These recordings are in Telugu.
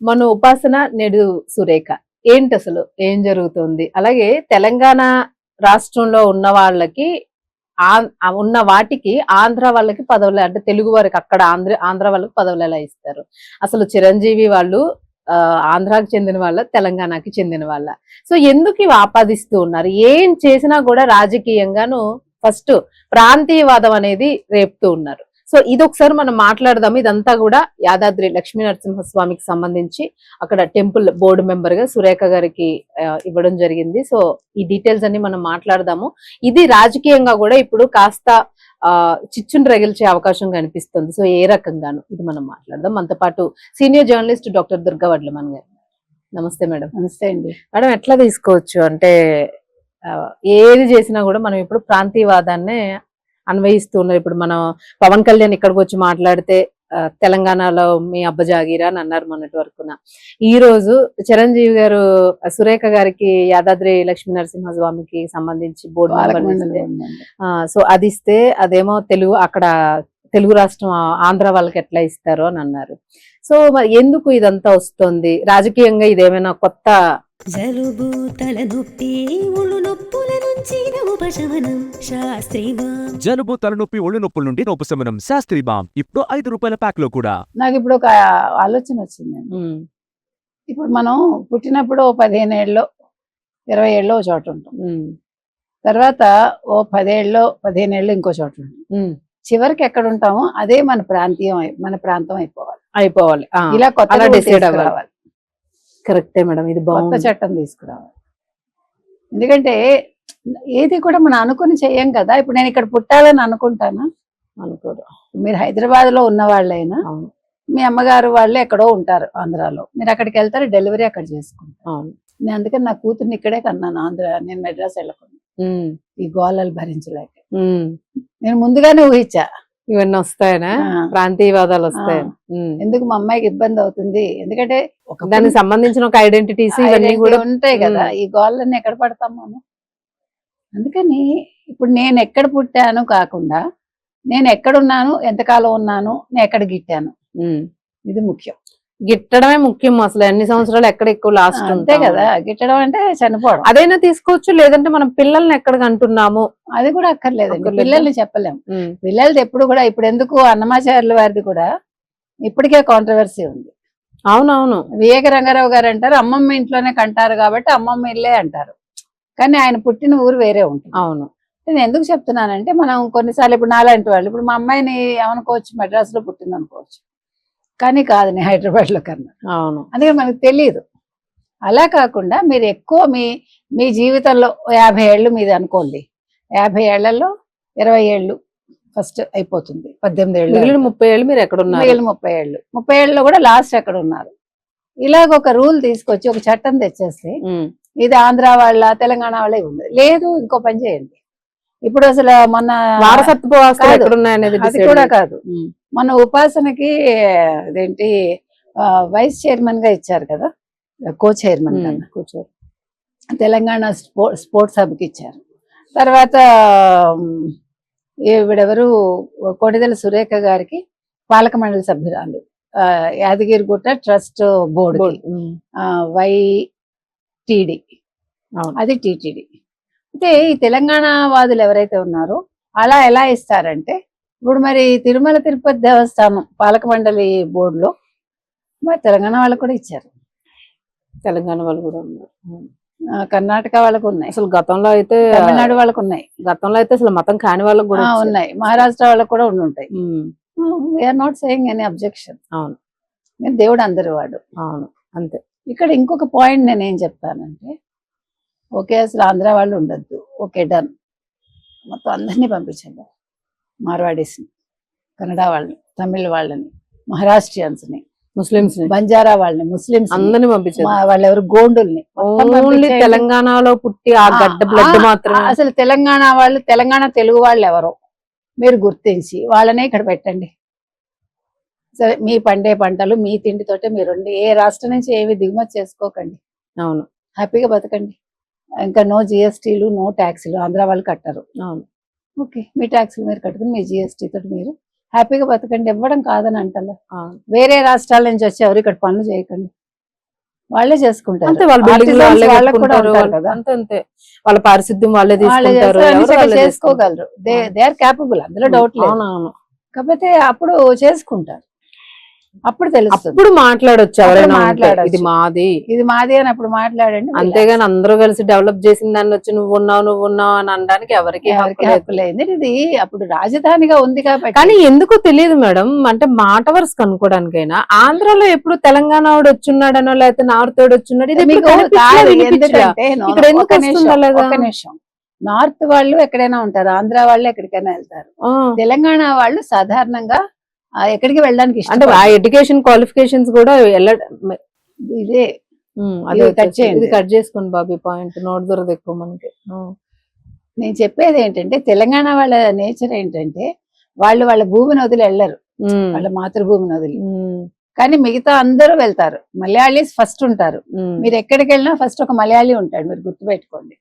మన ఉపాసన నేడు సురేఖ ఏంటి అసలు ఏం జరుగుతుంది? అలాగే తెలంగాణ రాష్ట్రంలో ఉన్న వాళ్ళకి ఉన్న వాటికి ఆంధ్ర వాళ్ళకి పదవులు అంటే తెలుగు వారికి అక్కడ ఆంధ్ర వాళ్ళకి పదవులు ఎలా ఇస్తారు? అసలు చిరంజీవి వాళ్ళు ఆంధ్రాకి చెందిన వాళ్ళ, తెలంగాణకి చెందిన వాళ్ళ. సో ఎందుకు ఇవి ఆపాదిస్తూ ఉన్నారు? ఏం చేసినా కూడా రాజకీయంగాను ఫస్ట్ ప్రాంతీయవాదం అనేది రేపుతూ ఉన్నారు. సో ఇది ఒకసారి మనం మాట్లాడదాము. ఇదంతా కూడా యాదాద్రి లక్ష్మీ నరసింహస్వామికి సంబంధించి అక్కడ టెంపుల్ బోర్డు మెంబర్ గా సురేఖ గారికి ఇవ్వడం జరిగింది. సో ఈ డీటెయిల్స్ అన్ని మనం మాట్లాడదాము. ఇది రాజకీయంగా కూడా ఇప్పుడు కాస్త చిచ్చును రగిల్చే అవకాశం కనిపిస్తుంది. సో ఏ రకంగాను ఇది మనం మాట్లాడదాం. మనతో పాటు సీనియర్ జర్నలిస్ట్ డాక్టర్ దుర్గా వడ్లమన్ గారు. నమస్తే మేడం. నమస్తే అండి మేడం. ఎట్లా తీసుకోవచ్చు అంటే ఏది చేసినా కూడా మనం ఇప్పుడు ప్రాంతీయవాదాన్నే అన్వయిస్తూ ఉన్నారు. ఇప్పుడు మనం పవన్ కళ్యాణ్ ఇక్కడికి వచ్చి మాట్లాడితే తెలంగాణలో మీ అబ్బ జాగీరా అని అన్నారు మొన్నటి వరకున. ఈ రోజు చిరంజీవి గారు సురేఖ గారికి యాదాద్రి లక్ష్మీ నరసింహస్వామికి సంబంధించి బోర్డు సో అది ఇస్తే అదేమో అక్కడ తెలుగు రాష్ట్రం ఆంధ్ర వాళ్ళకి ఎట్లా ఇస్తారు అని అన్నారు. సో మరి ఎందుకు ఇదంతా వస్తుంది? రాజకీయంగా ఇదేమైనా కొత్త జలుబు తలనొప్పి ఒళ్ళు నొప్పుల నుంచి ఉపశమనం శాస్త్రీ బామ్. జలుబు తలనొప్పి ఒళ్ళు నొప్పుల నుండి ఉపశమనం శాస్త్రీ బామ్ ఇప్పుడు 5 రూపాయల ప్యాక్ లో కూడా. నాకు ఇప్పుడు ఒక ఆలోచన వచ్చింది. ఇప్పుడు మనం పుట్టినప్పుడు 15 ఏళ్ళలో 20 ఏళ్ళలో ఒక చోట ఉంటాం. తర్వాత ఓ 10 ఏళ్ళలో 15 ఏళ్ళు ఇంకో చోట ఉంటాం. చివరికి ఎక్కడ ఉంటామో అదే మన ప్రాంతం అయిపోవాలి. ఇలా కొత్తగా డిసైడ్ అవ్వాలి. కరెక్టే మేడం. ఇది కొత్త చట్టం తీసుకురావాలి. ఎందుకంటే ఏది కూడా మనం అనుకుని చెయ్యం కదా. ఇప్పుడు నేను ఇక్కడ పుట్టాలని అనుకుంటానా? అనుకోరు. మీరు హైదరాబాద్ లో ఉన్న వాళ్ళైనా మీ అమ్మగారు వాళ్ళు ఎక్కడో ఉంటారు ఆంధ్రాలో, మీరు అక్కడికి వెళ్తారు, డెలివరీ అక్కడ చేసుకుంటారు. నేను అందుకని నా కూతుర్ని ఇక్కడే కన్నాను ఆంధ్ర. నేను మెడ్రాస్ వెళ్ళకుండా ఈ గోళాలు భరించలేక నేను ముందుగానే ఊహించా ఇవన్నీ వస్తాయనా, ప్రాంతీయవాదాలు వస్తాయి. ఎందుకు మా అమ్మాయికి ఇబ్బంది అవుతుంది? ఎందుకంటే దానికి సంబంధించిన ఒక ఐడెంటిటీస్ ఇవన్నీ కూడా ఉంటాయి కదా. ఈ గోళ్ళని ఎక్కడ పడతాం మనం? అందుకని ఇప్పుడు నేను ఎక్కడ పుట్టాను కాకుండా నేను ఎక్కడున్నాను, ఎంతకాలం ఉన్నాను, నేను ఎక్కడ గిట్టాను, ఇది ముఖ్యం. గిట్టడమే ముఖ్యం. అసలు ఎన్ని సంవత్సరాలు ఎక్కడ ఎక్కువ లాస్ట్ అంతే కదా. గిట్టడం అంటే చనిపోవడం. అదైనా తీసుకోవచ్చు. లేదంటే మనం పిల్లల్ని ఎక్కడికి అంటున్నాము అది కూడా అక్కర్లేదండి. పిల్లల్ని చెప్పలేము. పిల్లలది ఎప్పుడు కూడా ఇప్పుడు ఎందుకు అన్నమాచార్యుల వారిది కూడా ఇప్పటికే కాంట్రవర్సీ ఉంది. అవునవును. వివేక రంగారావు గారు అంటారు అమ్మమ్మ ఇంట్లోనే కంటారు కాబట్టి అమ్మమ్మ ఇల్లే అంటారు. కానీ ఆయన పుట్టిన ఊరు వేరే ఉంటుంది. అవును. నేను ఎందుకు చెప్తున్నానంటే మనం కొన్నిసార్లు ఇప్పుడు నాలాంటి వాళ్ళు ఇప్పుడు మా అమ్మాయిని ఏమనుకోవచ్చు, మెడ్రాస్ లో పుట్టింది అనుకోవచ్చు, కానీ కాదు నేను హైదరాబాద్ లో కన్నా. అవును. అందుకని మనకు తెలియదు. అలా కాకుండా మీరు ఎక్కువ మీ జీవితంలో 50 ఏళ్ళు మీది అనుకోండి. 50 ఏళ్లలో 20 ఏళ్ళు ఫస్ట్ అయిపోతుంది. 18 ఏళ్ళు 30 ఏళ్ళు మీరు ఎక్కడ ఉన్నారు? 30 ఏళ్ళు 30 ఏళ్ళలో కూడా లాస్ట్ ఎక్కడ ఉన్నారు? ఇలాగ ఒక రూల్ తీసుకొచ్చి ఒక చట్టం తెచ్చేస్తే ఇది ఆంధ్ర వాళ్ళ తెలంగాణ వాళ్ళే ఉంది. లేదు, ఇంకో పని చేయండి. ఇప్పుడు అసలు మొన్న అది కూడా కాదు, మన ఉపాసనకి అదేంటి వైస్ చైర్మన్ గా ఇచ్చారు కదా, కో చైర్మన్ తెలంగాణ స్పోర్ట్స్ హబ్ కి ఇచ్చారు. తర్వాత ఈవిడెవరు కొణిదెల సురేఖ గారికి పాలక మండలి సభ్యురాలు, యాదగిరిగుట్ట ట్రస్ట్ బోర్డు వైటిడి, అది టిటిడి. అయితే ఈ తెలంగాణ వాదులు ఎవరైతే ఉన్నారో అలా ఎలా ఇస్తారంటే ఇప్పుడు మరి తిరుమల తిరుపతి దేవస్థానం పాలక మండలి బోర్డులో మరి తెలంగాణ వాళ్ళకు కూడా ఇచ్చారు. తెలంగాణ వాళ్ళు కూడా ఉన్నారు, కర్ణాటక వాళ్ళకు ఉన్నాయి, అసలు గతంలో అయితే తమిళనాడు వాళ్ళకు ఉన్నాయి, గతంలో అయితే అసలు మతం కాని వాళ్ళకు కూడా ఉన్నాయి, మహారాష్ట్ర వాళ్ళకు కూడా ఉండుంటాయి. We're not saying any objection. అవును, దేవుడు అందరి వాడు. అవును, అంతే. ఇక్కడ ఇంకొక పాయింట్ నేను ఏం చెప్తానంటే, ఓకే అసలు ఆంధ్ర వాళ్ళు ఉండద్దు, ఓకే డన్, మొత్తం అందరినీ పంపించండి, మార్వాడీస్ని, కన్నడ వాళ్ళని, తమిళ వాళ్ళని, మహారాష్ట్రియన్స్ ని, ముస్లిమ్స్, బంజారా వాళ్ళని, ముస్లిమ్స్ అందరినీ పంపించారు. వాళ్ళు ఎవరు గోండుల్ని, తెలంగాణలో పుట్టి ఆ గడ్డ బ్లడ్ మాత్రం. అసలు తెలంగాణ వాళ్ళు, తెలంగాణ తెలుగు వాళ్ళు ఎవరో మీరు గుర్తించి వాళ్ళనే ఇక్కడ పెట్టండి. సరే, మీ పండే పంటలు మీ తిండితోటే మీరు ఏ రాష్ట్రం నుంచి ఏమి దిగుమతి చేసుకోకండి. అవును, హ్యాపీగా బతకండి. ఇంకా నో జిఎస్టీలు, నో ట్యాక్స్లు. ఆంధ్ర వాళ్ళు కట్టరు. అవును, ఓకే, మీ ట్యాక్స్లు మీరు కట్టుకుని మీ జిఎస్టీ తోటి మీరు హ్యాపీగా బతకండి. ఇవ్వడం కాదని అంటారు. వేరే రాష్ట్రాల నుంచి వచ్చి ఎవరు ఇక్కడ పనులు చేయకండి. వాళ్ళే చేసుకుంటారు. అంతే, వాళ్ళ బిల్డింగ్ Artisans వాళ్ళే వాళ్ళకు కూడా కట్టుకుంటారు, ఉంటారు కదా. అంతే అంతే, వాళ్ళ పారిశుద్ధ్యం వాళ్ళే వాళ్ళే తీసుకుంటారు, చేస్తారు, అన్ని ఎవరు చక్కగా వాళ్ళే చేసుకోగలరు. దే ఆర్ క్యాపబుల్, అందులో డౌట్ లేదు. అవునవును. కాకపోతే అప్పుడు చేసుకుంటారు, అప్పుడు తెలుస్తుంది. అప్పుడు మాట్లాడొచ్చు ఎవరైనా ఉంటే, మాట్లాడొచ్చు. ఇది మాది, ఇది మాది అని అప్పుడు మాట్లాడండి. అంతేగాని అందరూ కలిసి డెవలప్ చేసిన దాన్ని వచ్చి నువ్వు ఉన్నావు అని అనడానికి ఎవరికి ఎవరికి హక్కు లేదు. హక్కు లేదు. ఇది అప్పుడు రాజధానిగా ఉంది కాబట్టి. కానీ ఎందుకో తెలియదు మేడం, అంటే మాట వరుస కనుక్కోడానికైనా ఆంధ్రాలో ఎప్పుడు తెలంగాణ వాడు వచ్చున్నాడనో లేకపోతే నార్త్ వాడు వచ్చున్నాడు, ఇది ఎప్పుడు మీకు కనిపించలా, కాదు, వినిపించలా. ఎందుకంటే ఇక్కడ ఎందుకు ఒక వస్తుంది నిమిషం, అలాగా? ఒక నిమిషం. నార్త్ వాళ్ళు ఎక్కడైనా ఉంటారు, ఆంధ్ర వాళ్ళు ఎక్కడికైనా వెళ్తారు. ఆ, తెలంగాణ వాళ్ళు సాధారణంగా ఎక్కడికి వెళ్ళడానికి అంటే ఇష్టపడరు. ఆ ఎడ్యుకేషన్ క్వాలిఫికేషన్స్ కూడా ఇదే అదే ఇది కట్ చేయండి. ఇది కట్ చేసుకోండి బాబీ, పాయింట్ నోట్ దొరకదు ఎక్కువ మనకి. నేను చెప్పేది ఏంటంటే, తెలంగాణ వాళ్ళ నేచర్ ఏంటంటే, వాళ్ళు వాళ్ళ భూమిని వదిలి వెళ్ళరు, వాళ్ళ మాతృభూమిని వదిలి. కానీ మిగతా అందరూ వెళ్తారు. మలయాళీస్ ఫస్ట్ ఉంటారు. మీరు ఎక్కడికి వెళ్ళినా ఫస్ట్ ఒక మలయాళీ ఉంటాడు, మీరు గుర్తుపెట్టుకోండి.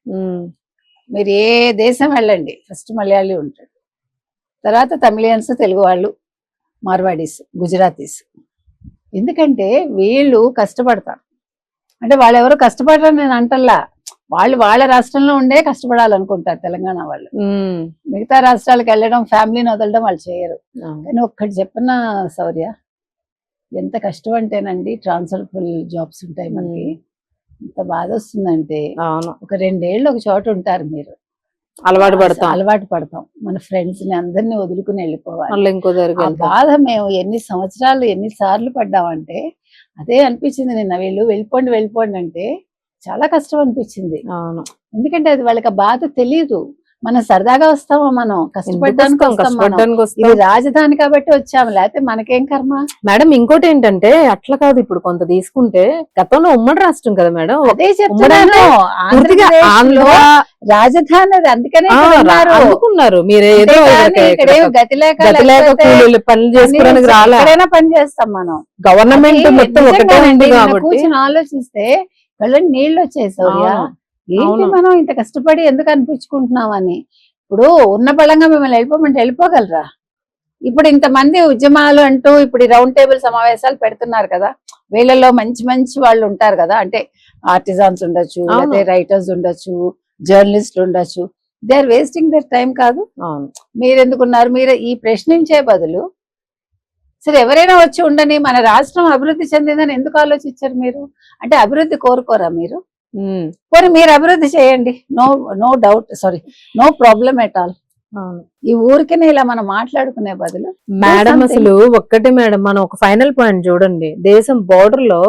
మీరు ఏ దేశం వెళ్ళండి ఫస్ట్ మలయాళీ ఉంటాడు, తర్వాత తమిళియన్స్, తెలుగు వాళ్ళు, మార్వాడీస్, గుజరాతీస్. ఎందుకంటే వీళ్ళు కష్టపడతారు. అంటే వాళ్ళు ఎవరు కష్టపడరని నేను అంటల్లా, వాళ్ళు వాళ్ళ రాష్ట్రంలో ఉండే కష్టపడాలనుకుంటారు తెలంగాణ వాళ్ళు. మిగతా రాష్ట్రాలకు వెళ్ళడం, ఫ్యామిలీని వదలడం వాళ్ళు చేయరు. కానీ ఒక్కటి చెప్పిన శౌర్య, ఎంత కష్టం అంటేనండి, ట్రాన్స్ఫర్బుల్ జాబ్స్ ఉంటాయి మనకి. ఎంత బాధ వస్తుందంటే, ఒక 2 ఏళ్ళు ఒక చోట ఉంటారు, మీరు అలవాటు పడతాం. మన ఫ్రెండ్స్ ని అందరినీ వదులుకుని వెళ్ళిపోవాలి. ఇంకో ఆ బాధ మేము ఎన్నిసార్లు పడ్డామంటే, అదే అనిపించింది నిన్న. వీళ్ళు వెళ్ళిపోండి అంటే చాలా కష్టం అనిపించింది. ఎందుకంటే అది వాళ్ళకి ఆ బాధ తెలియదు. మనం సరదాగా వస్తామా, మనం కష్టపడడానికి వస్తాం. ఇది రాజధాని కాబట్టి వచ్చాము, లేకపోతే మనకేం కర్మ. మేడం ఇంకోటి ఏంటంటే, అట్లా కాదు, ఇప్పుడు కొంత తీసుకుంటే గతంలో ఉమ్మడి రాష్ట్రం కదా మేడం, అదే చెప్తున్నాను, రాజధాని అది. అందుకనే అనుకున్నారు మీరు పని చేసుకోవడానికి రాలేనా, పని చేస్తాం మనం. గవర్నమెంట్ మొత్తం కూర్చొని ఆలోచిస్తే కళ్ళని నీళ్ళు వచ్చేసారు. ఏంటి మనం ఇంత కష్టపడి ఎందుకు అనిపించుకుంటున్నామని. ఇప్పుడు ఉన్న బలంగా మిమ్మల్ని వెళ్ళిపోమంటే వెళ్ళిపోగలరా? ఇప్పుడు ఇంతమంది ఉద్యమాలు అంటూ ఇప్పుడు రౌండ్ టేబుల్ సమావేశాలు పెడుతున్నారు కదా, వీళ్ళలో మంచి మంచి వాళ్ళు ఉంటారు కదా, అంటే ఆర్టిజాన్స్ ఉండొచ్చు, లేకపోతే రైటర్స్ ఉండొచ్చు, జర్నలిస్టులు ఉండొచ్చు. They are wasting their time కాదు. మీరు ఎందుకున్నారు? మీరు ఈ ప్రశ్నించే బదులు సరే ఎవరైనా వచ్చి ఉండని, మన రాష్ట్రం అభివృద్ధి చెందిందని ఎందుకు ఆలోచించారు మీరు? అంటే అభివృద్ధి కోరుకోరా మీరు? పోనీ మీరు అభివృద్ధి చేయండి, no doubt, sorry, no problem at all. ఈ ఊరికనే ఇలా మనం మాట్లాడుకునే బదులు. మేడం అసలు ఒక్కటే మేడం, మనం ఒక ఫైనల్ పాయింట్ చూడండి, దేశం బోర్డర్ లో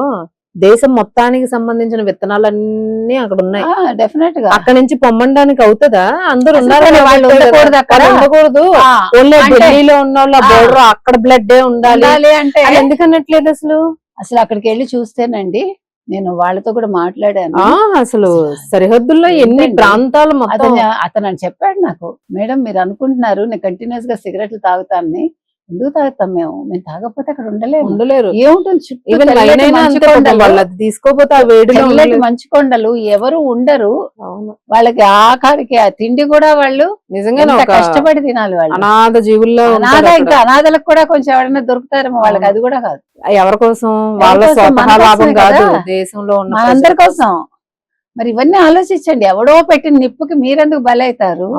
దేశం మొత్తానికి సంబంధించిన విత్తనాలన్నీ అక్కడ ఉన్నాయి. డెఫినెట్ గా అక్కడ నుంచి పొమ్మడానికి అవుతుందా? అందరు ఉన్నారు, వాళ్ళు ఉండకూడదు అక్కడ, ఉండకూడదు. ఢిల్లీలో ఉన్న వాళ్ళ బోర్డర్ అక్కడ బ్లడ్ ఉండాలి అంటే ఎందుకన్నట్లేదు అసలు. అక్కడికి వెళ్ళి చూస్తేనండి, నేను వాళ్ళతో కూడా మాట్లాడాను. అసలు సరిహద్దుల్లో ఎన్ని ప్రాంతాలు మొత్తం. అతను చెప్పాడు నాకు, మేడం మీరు అనుకుంటున్నారు నేను కంటిన్యూస్ గా సిగరెట్లు తాగుతానని. ఎందుకు తాగుతాం మేము తాగకపోతే అక్కడ ఉండలేరు. ఏముంటుంది తీసుకోపోతే ఆ వేడిలో మంచు కొండలు, ఎవరు ఉండరు. వాళ్ళకి ఆఖరికి ఆ తిండి కూడా వాళ్ళు నిజంగా కష్టపడి తినాలి. వాళ్ళు అనాథ జీవుల్లో, ఇంకా అనాథలకు కూడా కొంచెం ఎవరైనా దొరుకుతారేమో, వాళ్ళకి అది కూడా కాదు. ఎవరి కోసం? వాళ్ళ స్వతహా లాభం కాదు, దేశంలో ఉన్న అందరి కోసం. మరి ఇవన్నీ ఆలోచించండి. ఎవడో పెట్టిన నిప్పుకి మీరెందుకు బలైతారు?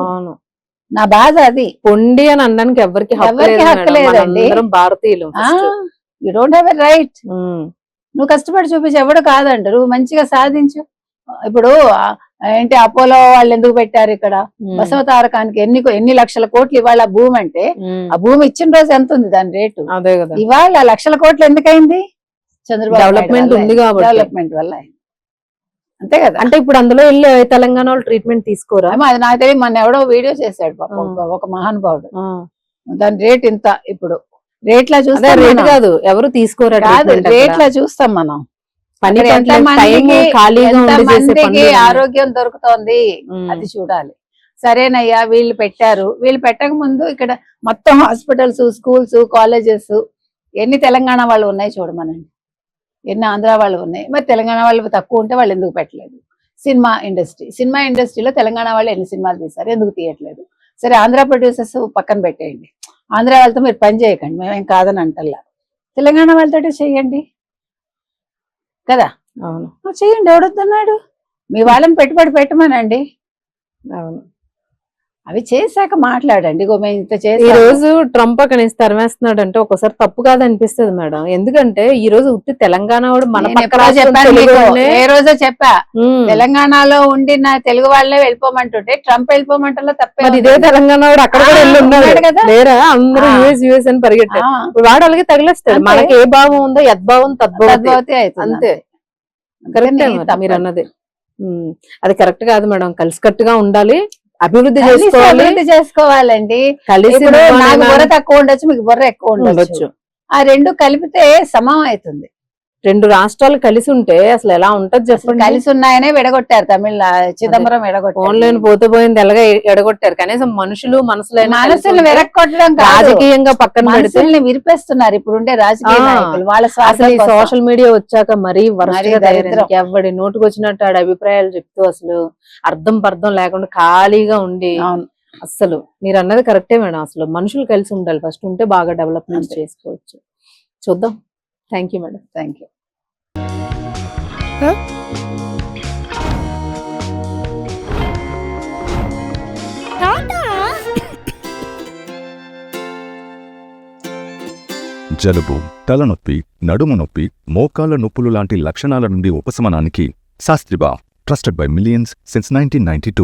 నా బాధ అది. పొండి అని అనడానికి ఎవరికి హక్కు లేదండి, భారతీయులు. You don't have a right. నువ్వు కష్టపడి చూపించి ఎవడు కాదంటారు, మంచిగా సాధించు. ఇప్పుడు ఏంటి అపోలో వాళ్ళు ఎందుకు పెట్టారు ఇక్కడ? బసవ తారకానికి ఎన్ని లక్షల కోట్లు ఇవాళ భూమి అంటే, ఆ భూమి ఇచ్చిన రోజు ఎంత ఉంది దాని రేటు? అదే కదా. ఇవాళ లక్షల కోట్లు ఎందుకైంది? చంద్రబాబు డెవలప్మెంట్ ఉంది కాబట్టి, డెవలప్మెంట్ వల్ల. అంతే కదా. అంటే ఇప్పుడు అందులో వెళ్ళి తెలంగాణ వాళ్ళు ట్రీట్మెంట్ తీసుకోరా? అది నాకు తెలియదు. మన ఎవడో వీడియో చేశాడు ఒక మహానుభావుడు, దాని రేట్ ఇంత. ఇప్పుడు రేట్లా చూస్తాం, రేట్ కాదు, ఎవరు తీసుకోరా? రేట్లా చూస్తాం మనం. ఆరోగ్యం దొరుకుతోంది అది చూడాలి. సరేనయ్యా, వీళ్ళు పెట్టారు. వీళ్ళు పెట్టక ముందు ఇక్కడ మొత్తం హాస్పిటల్స్, స్కూల్స్, కాలేజెస్ ఎన్ని తెలంగాణ వాళ్ళు ఉన్నాయి చూడమనండి, ఎన్ని ఆంధ్ర వాళ్ళు ఉన్నాయి. మరి తెలంగాణ వాళ్ళు తక్కువ ఉంటే వాళ్ళు ఎందుకు పెట్టలేదు? సినిమా ఇండస్ట్రీలో తెలంగాణ వాళ్ళు ఎన్ని సినిమాలు తీశారు, ఎందుకు తీయట్లేదు? సరే, ఆంధ్ర ప్రొడ్యూసర్స్ పక్కన పెట్టేయండి, ఆంధ్ర వాళ్ళతో మీరు పని చేయకండి, మేమేం కాదని అంటల్లా. తెలంగాణ వాళ్ళతో చెయ్యండి కదా. అవును చేయండి, ఎవడొద్దన్నాడు? మీ వాళ్ళని పెట్టుబడి పెట్టమనండి. అవును. అవి చేశాక మాట్లాడండి. ఇగో మేము ఇంత ఈ చేసాము. రోజు ట్రంప్ అక్కడ నుంచి తరిమేస్తున్నాడు అంటే ఒకసారి తప్పు కాదనిపిస్తుంది మేడం. ఎందుకంటే ఈ రోజు ఉత్తి తెలంగాణ వాడు మన నేను పక్క ఎప్పుడో రాష్ట్రం చెప్పాను తెలుగు మీకు, వాడినే, ఏ రోజో చెప్పా, ఉమ్, తెలంగాణలో ఉండి నా తెలుగు వాళ్ళే వెళ్ళిపోమంటుంటే ట్రంప్ వెళ్ళిపోమంటలో తప్పే మరి ఉంది. ఇదే తెలంగాణ వాడు అక్కడ కూడా వెళ్ళి ఉన్నాడు ఉన్నాడు కదా. లేరా? అందరూ ఆ. యుఎస్ అని పరిగెట్టారు. ఆ, ఇప్పుడు వాడు అలాగే తగిలేస్తాడు. అంతే. మనకి ఏ భావం ఉందో యద్భావం తద్భవతి. తద్భవతి అవుతుంది అంతే. అందుకని కరెక్టే మరి తప్పదు. మీరు అన్నది. అది కరెక్ట్ కాదు మేడం. కలిసికట్టుగా ఉండాలి, అభివృద్ధి కలిసి చేసుకోవాలి, అభివృద్ధి చేసుకోవాలండి. కలిసి ఇప్పుడు నాకు నిర్మాణాన్ని బుర్ర తక్కువ ఉండొచ్చు, మీకు బుర్ర ఎక్కువ ఉండొచ్చు. ఉండొచ్చు. ఆ రెండు కలిపితే సమం అవుతుంది. రెండు రాష్ట్రాలు కలిసి ఉంటే అసలు ఎలా ఉంటది అసలు చెప్పండి. కలిసి ఉన్నాయనే విడగొట్టారు తమిళ చిదంబరం విడగొట్టారు. ఓన్లైన్ పోతే పోయింది ఎలాగా ఎడగొట్టారు. కనీసం మనుషులు మనసులైనా కలిసి మనసుల్ని ఉంటే, విరక్కొట్టడం కాదు, రాజకీయంగా పక్కన పెడితే మనసుల్ని విరిపేస్తున్నారు ఇప్పుడు ఉండే రాజకీయ ఆ, నాయకులు వాళ్ళ అసలు స్వార్థం ఈ కోసం. సోషల్ మీడియా వచ్చాక మరీ వరస్ట్గా దరిద్రం. తయారైంది. ఎవడి నోటుకు వచ్చినట్టు ఆడ అభిప్రాయాలు చెప్తూ అసలు అర్థం పర్థం లేకుండా ఖాళీగా ఉండి, అవును. అసలు మీరు అన్నది కరెక్టే మేడం. అసలు మనుషులు కలిసి ఉండాలి, ఫస్ట్ ఉంటే బాగా డెవలప్మెంట్ అంతే. చేసుకోవచ్చు. చూద్దాం. Thank you madam. Thank you. జలుబు, తలనొప్పి, నడుము నొప్పి, మోకాళ్ల నొప్పులు లాంటి లక్షణాల నుండి ఉపశమనానికి శాస్త్రిబామ్, ట్రస్టెడ్ బై మిలియన్స్ సిన్స్ 1992.